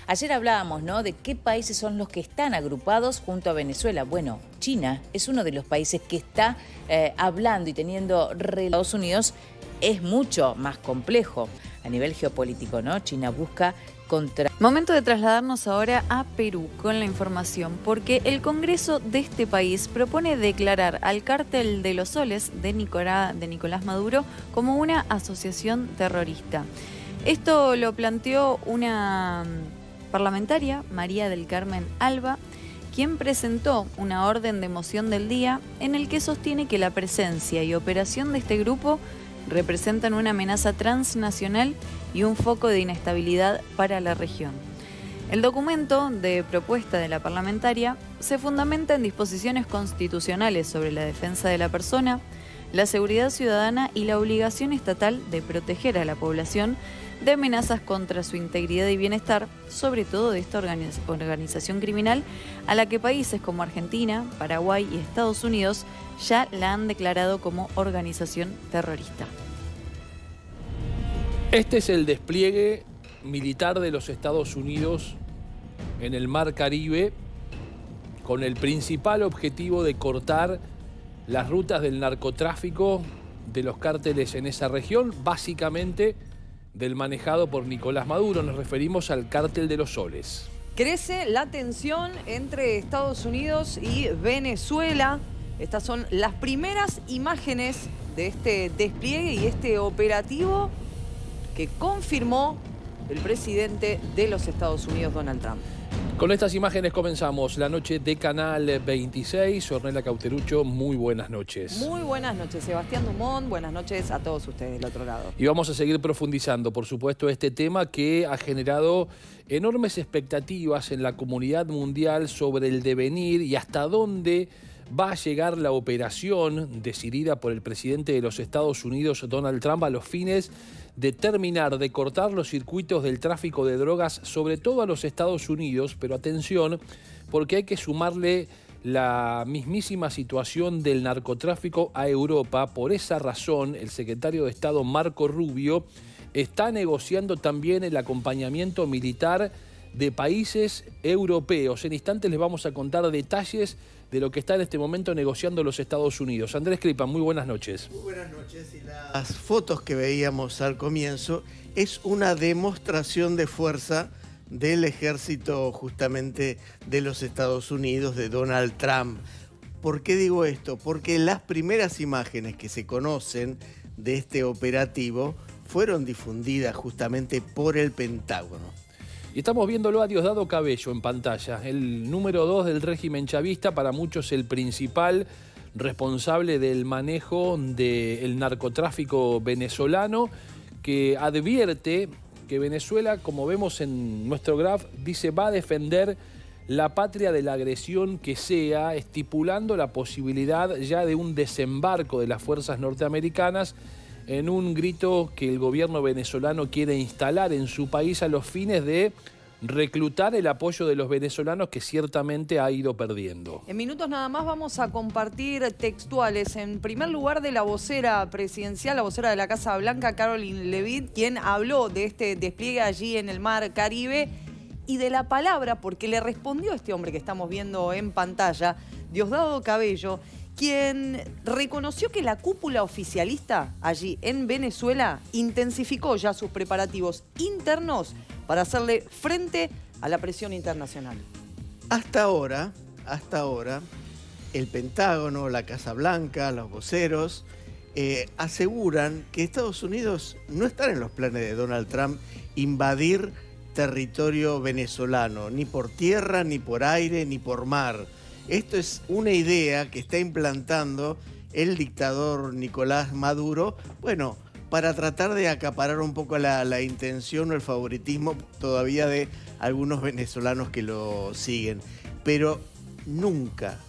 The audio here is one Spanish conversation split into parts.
Ayer hablábamos, ¿no?, de qué países son los que están agrupados junto a Venezuela. Bueno, China es uno de los países que está hablando y teniendo Estados Unidos. Es mucho más complejo a nivel geopolítico, ¿no? China busca contra... Momento de trasladarnos ahora a Perú con la información, porque el Congreso de este país propone declarar al Cártel de los Soles de Nicolás Maduro como una asociación terrorista. Esto lo planteó una parlamentaria, María del Carmen Alba, quien presentó una orden de moción del día en el que sostiene que la presencia y operación de este grupo representan una amenaza transnacional y un foco de inestabilidad para la región. El documento de propuesta de la parlamentaria se fundamenta en disposiciones constitucionales sobre la defensa de la persona, la seguridad ciudadana y la obligación estatal de proteger a la población de amenazas contra su integridad y bienestar, sobre todo de esta organización criminal a la que países como Argentina, Paraguay y Estados Unidos ya la han declarado como organización terrorista. Este es el despliegue militar de los Estados Unidos en el Mar Caribe, con el principal objetivo de cortar las rutas del narcotráfico de los cárteles en esa región, básicamente del manejado por Nicolás Maduro. Nos referimos al Cártel de los Soles. Crece la tensión entre Estados Unidos y Venezuela. Estas son las primeras imágenes de este despliegue y este operativo que confirmó el presidente de los Estados Unidos, Donald Trump. Con estas imágenes comenzamos la noche de Canal 26. Ornella Cauterucho, muy buenas noches. Muy buenas noches, Sebastián Dumont. Buenas noches a todos ustedes del otro lado. Y vamos a seguir profundizando, por supuesto, este tema que ha generado enormes expectativas en la comunidad mundial sobre el devenir y hasta dónde va a llegar la operación decidida por el presidente de los Estados Unidos, Donald Trump, a los fines de terminar de cortar los circuitos del tráfico de drogas, sobre todo a los Estados Unidos, pero atención, porque hay que sumarle la mismísima situación del narcotráfico a Europa. Por esa razón, el secretario de Estado Marco Rubio está negociando también el acompañamiento militar de países europeos. En instantes les vamos a contar detalles de lo que está en este momento negociando los Estados Unidos. Andrés Cripa, muy buenas noches. Muy buenas noches. Y las fotos que veíamos al comienzo es una demostración de fuerza del ejército justamente de los Estados Unidos, de Donald Trump. ¿Por qué digo esto? Porque las primeras imágenes que se conocen de este operativo fueron difundidas justamente por el Pentágono. Y estamos viéndolo a Diosdado Cabello en pantalla, el número 2 del régimen chavista, para muchos el principal responsable del manejo del narcotráfico venezolano, que advierte que Venezuela, como vemos en nuestro graph, dice va a defender la patria de la agresión que sea, estipulando la posibilidad ya de un desembarco de las fuerzas norteamericanas en un grito que el gobierno venezolano quiere instalar en su país a los fines de reclutar el apoyo de los venezolanos, que ciertamente ha ido perdiendo. En minutos nada más vamos a compartir textuales. En primer lugar, de la vocera presidencial, la vocera de la Casa Blanca, Caroline Leavitt, quien habló de este despliegue allí en el Mar Caribe y de la palabra, porque le respondió este hombre que estamos viendo en pantalla, Diosdado Cabello, quien reconoció que la cúpula oficialista allí en Venezuela intensificó ya sus preparativos internos para hacerle frente a la presión internacional. Hasta ahora, el Pentágono, la Casa Blanca, los voceros, aseguran que Estados Unidos no está en los planes de Donald Trump invadir territorio venezolano, ni por tierra, ni por aire, ni por mar. Esto es una idea que está implantando el dictador Nicolás Maduro, bueno, para tratar de acaparar un poco la intención o el favoritismo todavía de algunos venezolanos que lo siguen. Pero nunca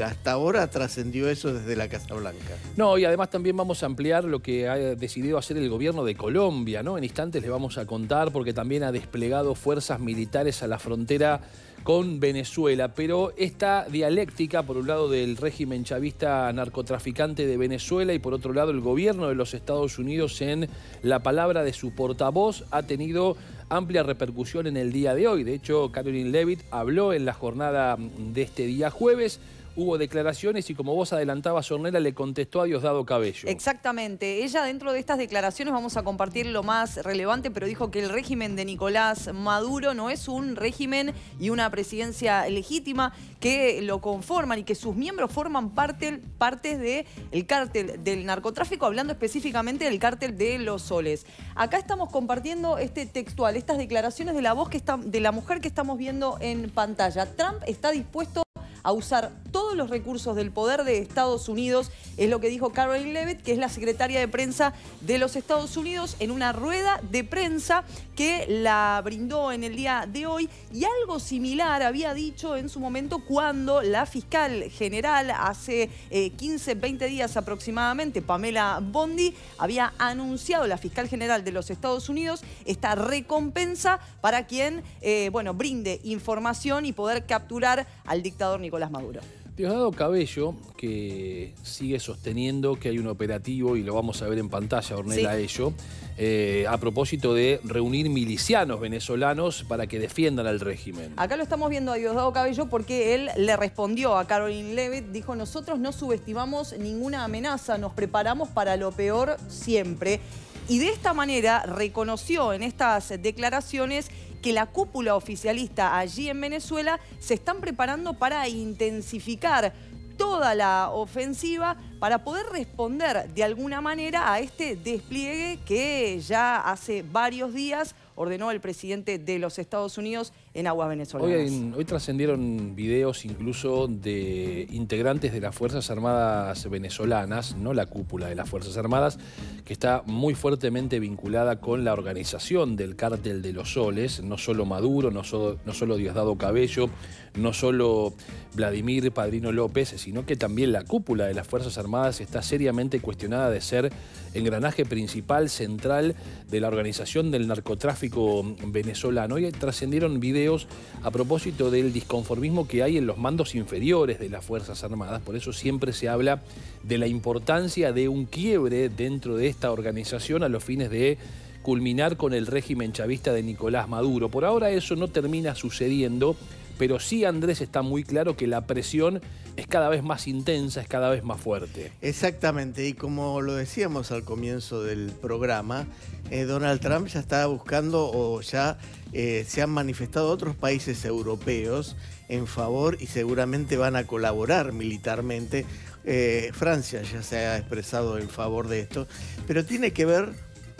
hasta ahora trascendió eso desde la Casa Blanca. No, y además también vamos a ampliar lo que ha decidido hacer el gobierno de Colombia, ¿no? En instantes les vamos a contar, porque también ha desplegado fuerzas militares a la frontera con Venezuela. Pero esta dialéctica, por un lado del régimen chavista narcotraficante de Venezuela y por otro lado el gobierno de los Estados Unidos, en la palabra de su portavoz, ha tenido amplia repercusión en el día de hoy. De hecho, Caroline Levitt habló en la jornada de este día jueves. Hubo declaraciones y, como vos adelantabas, Ornella, le contestó a Diosdado Cabello. Exactamente. Ella, dentro de estas declaraciones, vamos a compartir lo más relevante, pero dijo que el régimen de Nicolás Maduro no es un régimen y una presidencia legítima, que lo conforman y que sus miembros forman parte del cártel del narcotráfico, hablando específicamente del cártel de Los Soles. Acá estamos compartiendo este textual, estas declaraciones de la voz de la mujer que estamos viendo en pantalla. Trump está dispuesto a usar todos los recursos del poder de Estados Unidos, es lo que dijo Caroline Levitt, que es la secretaria de prensa de los Estados Unidos, en una rueda de prensa que la brindó en el día de hoy. Y algo similar había dicho en su momento cuando la fiscal general, hace 15, 20 días aproximadamente, Pamela Bondi, había anunciado, la fiscal general de los Estados Unidos, esta recompensa para quien brinde información y poder capturar al dictador Nicolás Maduro. Diosdado Cabello, que sigue sosteniendo que hay un operativo, y lo vamos a ver en pantalla, Ornella, ello, a propósito de reunir milicianos venezolanos para que defiendan al régimen. Acá lo estamos viendo a Diosdado Cabello porque él le respondió a Caroline Levitt, dijo: nosotros no subestimamos ninguna amenaza, nos preparamos para lo peor siempre. Y de esta manera reconoció en estas declaraciones que la cúpula oficialista allí en Venezuela se están preparando para intensificar toda la ofensiva para poder responder de alguna manera a este despliegue que ya hace varios días ordenó el presidente de los Estados Unidos en aguas venezolanas. Hoy trascendieron videos incluso de integrantes de las Fuerzas Armadas venezolanas, no la cúpula de las Fuerzas Armadas, que está muy fuertemente vinculada con la organización del cártel de Los Soles, no solo Maduro, no solo Diosdado Cabello, no solo Vladimir Padrino López, sino que también la cúpula de las Fuerzas Armadas está seriamente cuestionada de ser engranaje principal, central de la organización del narcotráfico venezolano. Hoy trascendieron videos a propósito del disconformismo que hay en los mandos inferiores de las Fuerzas Armadas. Por eso siempre se habla de la importancia de un quiebre dentro de esta organización a los fines de culminar con el régimen chavista de Nicolás Maduro. Por ahora eso no termina sucediendo, pero sí, Andrés, está muy claro que la presión es cada vez más intensa, es cada vez más fuerte. Exactamente, y como lo decíamos al comienzo del programa, Donald Trump ya está buscando, o ya se han manifestado otros países europeos en favor y seguramente van a colaborar militarmente. Francia ya se ha expresado en favor de esto, pero tiene que ver,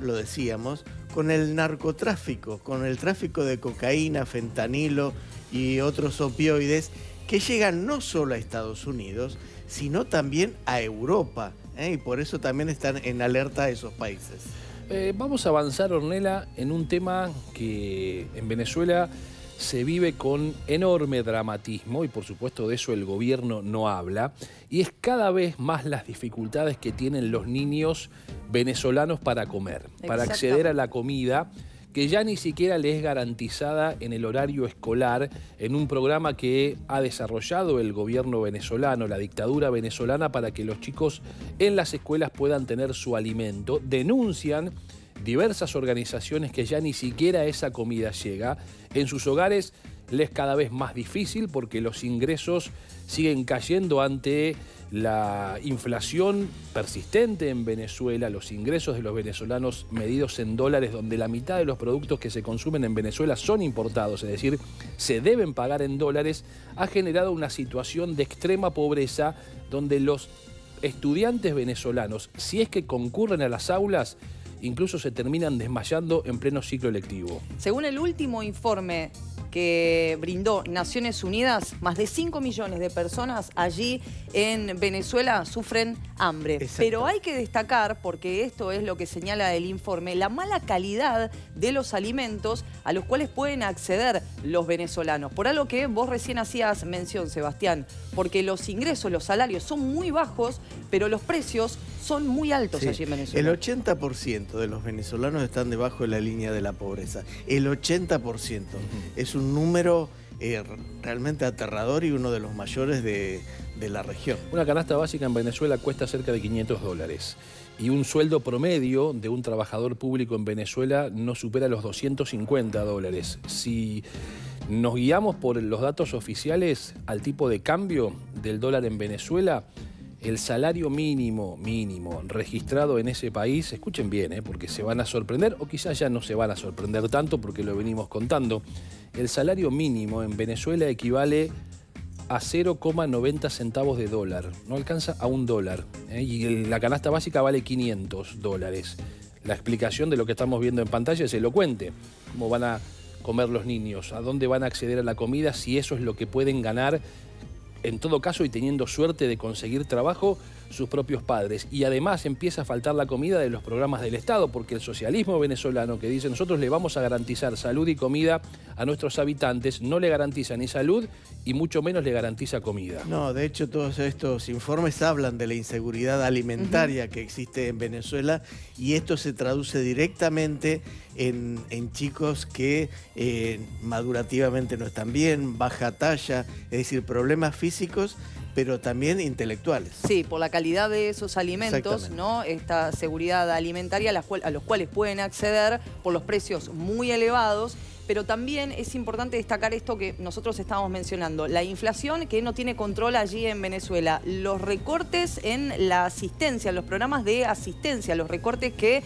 lo decíamos, con el narcotráfico, con el tráfico de cocaína, fentanilo y otros opioides que llegan no solo a Estados Unidos, sino también a Europa, y por eso también están en alerta esos países. Vamos a avanzar, Ornella, en un tema que en Venezuela se vive con enorme dramatismo, y por supuesto de eso el gobierno no habla, y es cada vez más las dificultades que tienen los niños venezolanos para comer, para acceder a la comida, que ya ni siquiera les es garantizada en el horario escolar, en un programa que ha desarrollado el gobierno venezolano, la dictadura venezolana, para que los chicos en las escuelas puedan tener su alimento. Denuncian diversas organizaciones que ya ni siquiera esa comida llega. En sus hogares les es cada vez más difícil porque los ingresos siguen cayendo ante la inflación persistente en Venezuela, los ingresos de los venezolanos medidos en dólares, donde la mitad de los productos que se consumen en Venezuela son importados, es decir, se deben pagar en dólares, ha generado una situación de extrema pobreza donde los estudiantes venezolanos, si es que concurren a las aulas, incluso se terminan desmayando en pleno ciclo lectivo. Según el último informe que brindó Naciones Unidas, más de 5 millones de personas allí en Venezuela sufren hambre. Pero hay que destacar, porque esto es lo que señala el informe, la mala calidad de los alimentos a los cuales pueden acceder los venezolanos. Por algo que vos recién hacías mención, Sebastián, porque los ingresos, los salarios son muy bajos, pero los precios son muy altos allí en Venezuela. El 80% de los venezolanos están debajo de la línea de la pobreza. El 80%. Es un número realmente aterrador y uno de los mayores de la región. Una canasta básica en Venezuela cuesta cerca de $500. y un sueldo promedio de un trabajador público en Venezuela no supera los $250. Si nos guiamos por los datos oficiales al tipo de cambio del dólar en Venezuela, el salario mínimo registrado en ese país, escuchen bien, porque se van a sorprender, o quizás ya no se van a sorprender tanto porque lo venimos contando, el salario mínimo en Venezuela equivale a 0,90 centavos de dólar, no alcanza a $1, y la canasta básica vale $500. La explicación de lo que estamos viendo en pantalla es elocuente. ¿Cómo van a comer los niños? ¿A dónde van a acceder a la comida si eso es lo que pueden ganar, en todo caso, y teniendo suerte de conseguir trabajo, sus propios padres? Y además empieza a faltar la comida de los programas del Estado, porque el socialismo venezolano, que dice nosotros le vamos a garantizar salud y comida a nuestros habitantes, no le garantiza ni salud y mucho menos le garantiza comida. No, de hecho todos estos informes hablan de la inseguridad alimentaria que existe en Venezuela, y esto se traduce directamente en chicos que madurativamente no están bien, baja talla, es decir, problemas físicos, pero también intelectuales. Sí, por la calidad de esos alimentos, ¿no? Esta seguridad alimentaria a los cuales pueden acceder por los precios muy elevados. Pero también es importante destacar esto que nosotros estábamos mencionando, la inflación que no tiene control allí en Venezuela, los recortes en la asistencia, los programas de asistencia, los recortes que,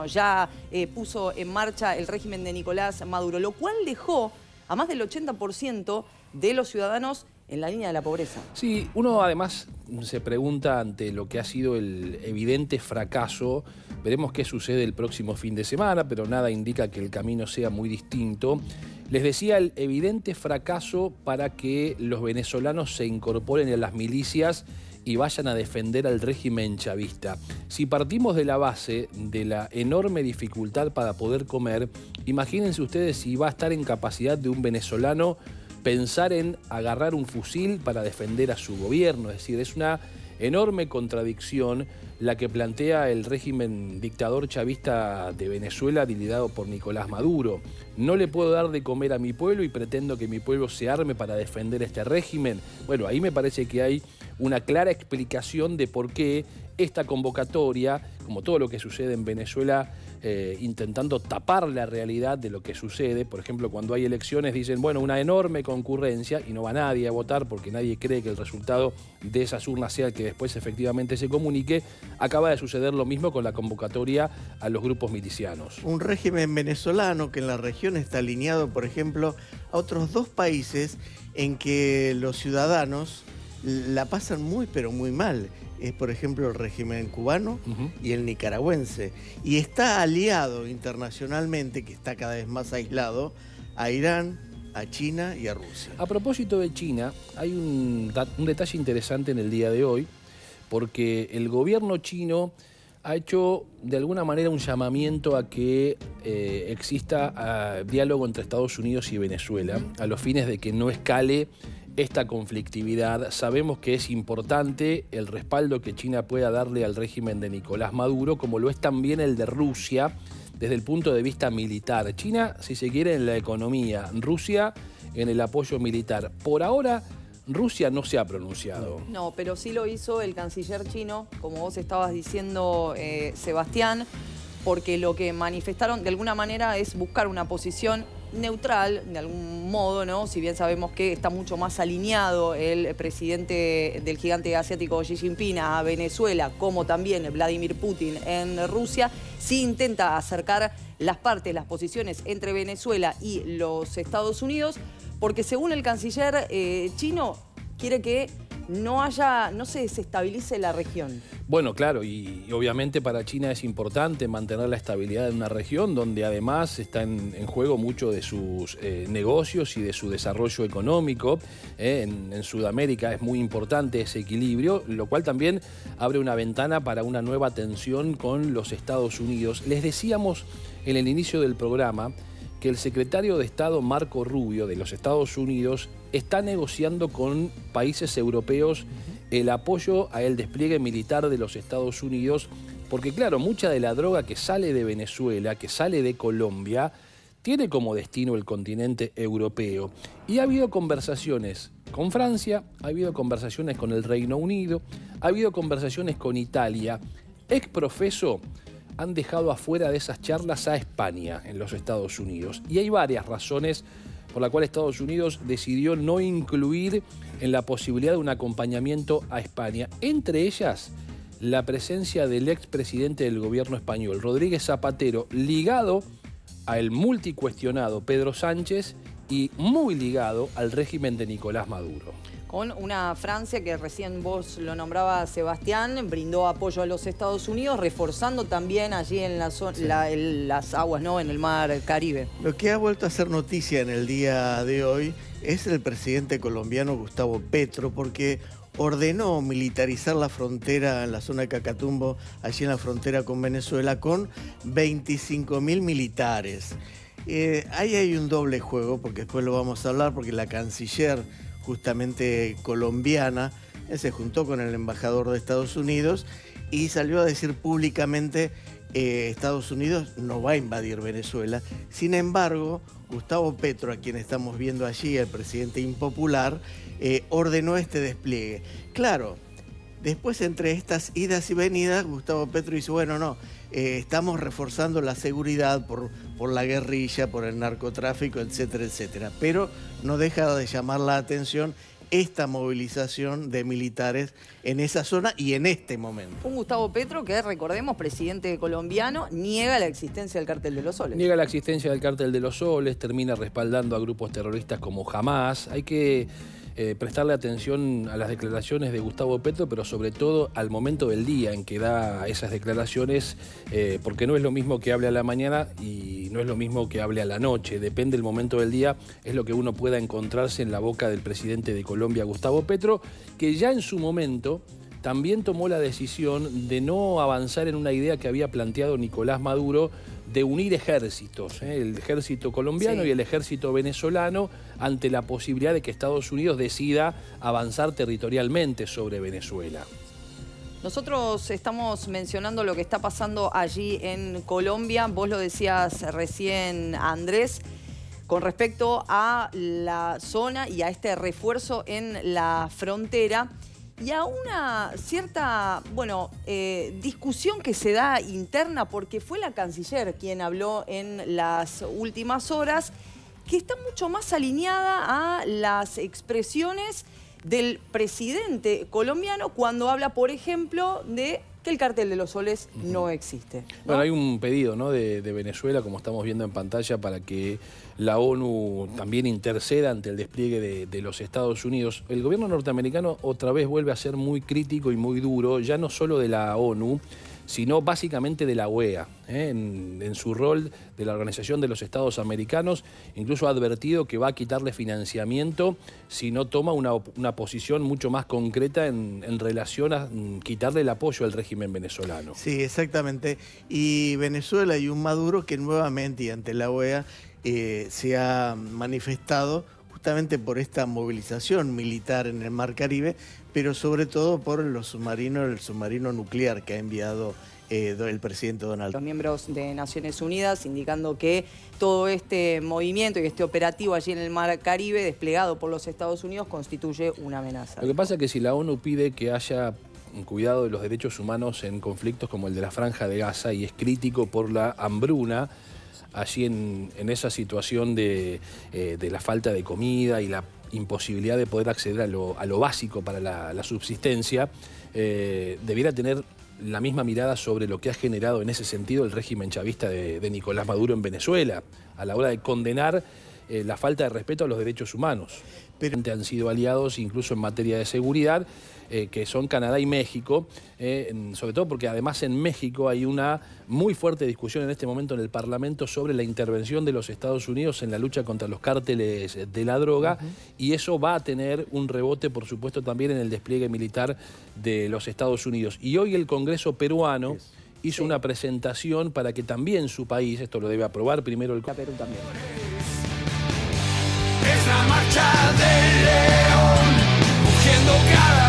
ya puso en marcha el régimen de Nicolás Maduro, lo cual dejó a más del 80% de los ciudadanos en la línea de la pobreza. Sí, uno además se pregunta ante lo que ha sido el evidente fracaso. Veremos qué sucede el próximo fin de semana, pero nada indica que el camino sea muy distinto. Les decía, el evidente fracaso para que los venezolanos se incorporen a las milicias y vayan a defender al régimen chavista. Si partimos de la base de la enorme dificultad para poder comer, imagínense ustedes si va a estar en capacidad de un venezolano pensar en agarrar un fusil para defender a su gobierno. Es decir, es una enorme contradicción la que plantea el régimen dictador chavista de Venezuela, liderado por Nicolás Maduro. No le puedo dar de comer a mi pueblo y pretendo que mi pueblo se arme para defender este régimen. Bueno, ahí me parece que hay una clara explicación de por qué esta convocatoria, como todo lo que sucede en Venezuela, intentando tapar la realidad de lo que sucede. Por ejemplo, cuando hay elecciones dicen, bueno, una enorme concurrencia y no va nadie a votar porque nadie cree que el resultado de esas urnas sea el que después efectivamente se comunique. Acaba de suceder lo mismo con la convocatoria a los grupos milicianos. Un régimen venezolano que en la región está alineado, por ejemplo, a otros dos países en que los ciudadanos la pasan muy, pero muy mal. Es, por ejemplo, el régimen cubano y el nicaragüense. Y está aliado internacionalmente, que está cada vez más aislado, a Irán, a China y a Rusia. A propósito de China, hay un detalle interesante en el día de hoy, porque el gobierno chino ha hecho de alguna manera un llamamiento a que exista diálogo entre Estados Unidos y Venezuela, a los fines de que no escale esta conflictividad. Sabemos que es importante el respaldo que China pueda darle al régimen de Nicolás Maduro, como lo es también el de Rusia desde el punto de vista militar. China, si se quiere, en la economía, Rusia en el apoyo militar. Por ahora, Rusia no se ha pronunciado. No, pero sí lo hizo el canciller chino, como vos estabas diciendo, Sebastián, porque lo que manifestaron de alguna manera es buscar una posición neutral, de algún modo, ¿no? Si bien sabemos que está mucho más alineado el presidente del gigante asiático Xi Jinping a Venezuela, como también Vladimir Putin en Rusia, sí intenta acercar las partes, las posiciones entre Venezuela y los Estados Unidos, porque según el canciller chino, quiere que no se desestabilice la región. Bueno, claro, y obviamente para China es importante mantener la estabilidad en una región donde además está en juego mucho de sus negocios y de su desarrollo económico. En Sudamérica es muy importante ese equilibrio, lo cual también abre una ventana para una nueva tensión con los Estados Unidos. Les decíamos en el inicio del programa que el secretario de Estado Marco Rubio de los Estados Unidos está negociando con países europeos el apoyo al despliegue militar de los Estados Unidos, porque claro, mucha de la droga que sale de Venezuela, que sale de Colombia, tiene como destino el continente europeo. Y ha habido conversaciones con Francia, ha habido conversaciones con el Reino Unido, ha habido conversaciones con Italia. exprofeso han dejado afuera de esas charlas a España en los Estados Unidos. Y hay varias razones por las cuales Estados Unidos decidió no incluir en la posibilidad de un acompañamiento a España. Entre ellas, la presencia del expresidente del gobierno español, Rodríguez Zapatero, ligado al multicuestionado Pedro Sánchez y muy ligado al régimen de Nicolás Maduro. Con una Francia que recién vos lo nombraba, Sebastián, brindó apoyo a los Estados Unidos, reforzando también allí en las aguas, ¿no?, en el mar Caribe. Lo que ha vuelto a ser noticia en el día de hoy es el presidente colombiano Gustavo Petro, porque ordenó militarizar la frontera en la zona de Catatumbo, allí en la frontera con Venezuela, con 25.000 militares. Ahí hay un doble juego, porque después lo vamos a hablar, porque la canciller justamente colombiana se juntó con el embajador de Estados Unidos y salió a decir públicamente Estados Unidos no va a invadir Venezuela. Sin embargo, Gustavo Petro, a quien estamos viendo allí, el presidente impopular, ordenó este despliegue. Claro, después entre estas idas y venidas, Gustavo Petro dice, bueno, no, estamos reforzando la seguridad por la guerrilla, por el narcotráfico, etcétera, etcétera. Pero no deja de llamar la atención esta movilización de militares en esa zona y en este momento. Un Gustavo Petro que, recordemos, presidente colombiano, niega la existencia del Cártel de los Soles. Niega la existencia del Cártel de los Soles, termina respaldando a grupos terroristas como Hamás. Hay que prestarle atención a las declaraciones de Gustavo Petro, pero sobre todo al momento del día en que da esas declaraciones, porque no es lo mismo que hable a la mañana y no es lo mismo que hable a la noche. Depende del momento del día, es lo que uno pueda encontrarse en la boca del presidente de Colombia, Gustavo Petro, que ya en su momento también tomó la decisión de no avanzar en una idea que había planteado Nicolás Maduro de unir ejércitos, el ejército colombiano y el ejército venezolano, ante la posibilidad de que Estados Unidos decida avanzar territorialmente sobre Venezuela. Nosotros estamos mencionando lo que está pasando allí en Colombia. Vos lo decías recién, Andrés, con respecto a la zona y a este refuerzo en la frontera y a una cierta, discusión que se da interna, porque fue la canciller quien habló en las últimas horas, que está mucho más alineada a las expresiones del presidente colombiano cuando habla, por ejemplo, de que el Cártel de los Soles no existe, ¿no? Bueno, hay un pedido, ¿no?, de Venezuela, como estamos viendo en pantalla, para que la ONU también interceda ante el despliegue de los Estados Unidos. El gobierno norteamericano otra vez vuelve a ser muy crítico y muy duro, ya no solo de la ONU, sino básicamente de la OEA, en su rol de la Organización de los Estados Americanos. Incluso ha advertido que va a quitarle financiamiento si no toma una posición mucho más concreta en relación a quitarle el apoyo al régimen venezolano. Sí, exactamente. Y Venezuela y un Maduro que nuevamente, y ante la OEA, se ha manifestado justamente por esta movilización militar en el Mar Caribe, pero sobre todo por el submarino nuclear que ha enviado el presidente Donald Trump. Los miembros de Naciones Unidas indicando que todo este movimiento y este operativo allí en el Mar Caribe desplegado por los Estados Unidos constituye una amenaza. Lo que pasa es que si la ONU pide que haya un cuidado de los derechos humanos en conflictos como el de la Franja de Gaza y es crítico por la hambruna, allí en esa situación de la falta de comida y la imposibilidad de poder acceder a lo básico para la subsistencia, debiera tener la misma mirada sobre lo que ha generado en ese sentido el régimen chavista de Nicolás Maduro en Venezuela, a la hora de condenar la falta de respeto a los derechos humanos. Pero han sido aliados incluso en materia de seguridad, que son Canadá y México, sobre todo porque además en México hay una muy fuerte discusión en este momento en el Parlamento sobre la intervención de los Estados Unidos en la lucha contra los cárteles de la droga, y eso va a tener un rebote, por supuesto, también en el despliegue militar de los Estados Unidos. Y hoy el Congreso peruano hizo una presentación para que también su país, esto lo debe aprobar primero el Perú también. Es la marcha del león, rugiendo cada